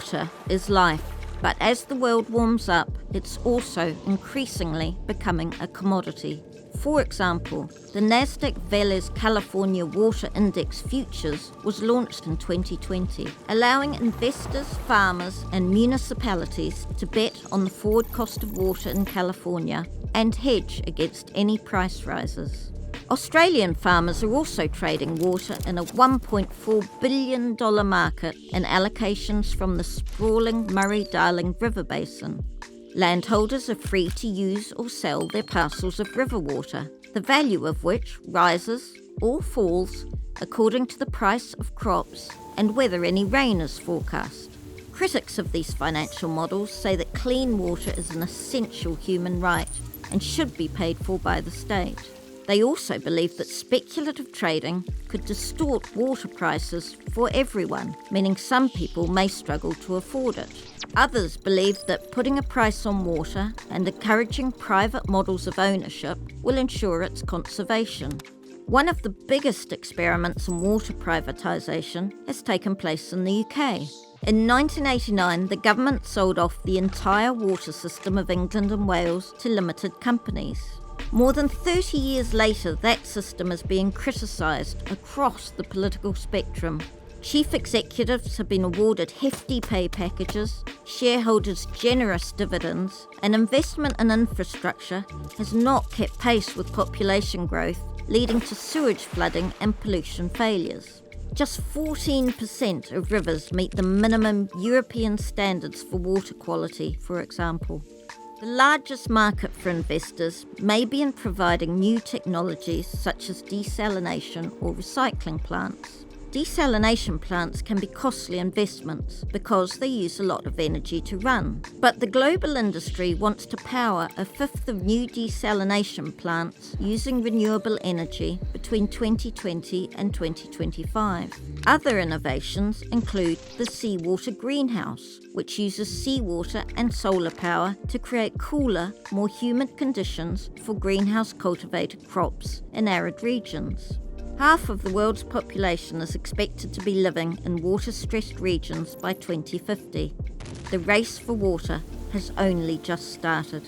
Water is life, but as the world warms up, it's also increasingly becoming a commodity. For example, the Nasdaq Vélez California Water Index Futures was launched in 2020, allowing investors, farmers, and municipalities to bet on the forward cost of water in California and hedge against any price rises. Australian farmers are also trading water in a $1.4 billion market in allocations from the sprawling Murray-Darling River Basin. Landholders are free to use or sell their parcels of river water, the value of which rises or falls according to the price of crops and whether any rain is forecast. Critics of these financial models say that clean water is an essential human right and should be paid for by the state. They also believe that speculative trading could distort water prices for everyone, meaning some people may struggle to afford it. Others believe that putting a price on water and encouraging private models of ownership will ensure its conservation. One of the biggest experiments in water privatisation has taken place in the UK. In 1989, the government sold off the entire water system of England and Wales to limited companies. More than 30 years later, that system is being criticised across the political spectrum. Chief executives have been awarded hefty pay packages, shareholders generous dividends, and investment in infrastructure has not kept pace with population growth, leading to sewage flooding and pollution failures. Just 14% of rivers meet the minimum European standards for water quality, for example. The largest market for investors may be in providing new technologies such as desalination or recycling plants. Desalination plants can be costly investments because they use a lot of energy to run. But the global industry wants to power a fifth of new desalination plants using renewable energy between 2020 and 2025. Other innovations include the seawater greenhouse, which uses seawater and solar power to create cooler, more humid conditions for greenhouse cultivated crops in arid regions. Half of the world's population is expected to be living in water-stressed regions by 2050. The race for water has only just started.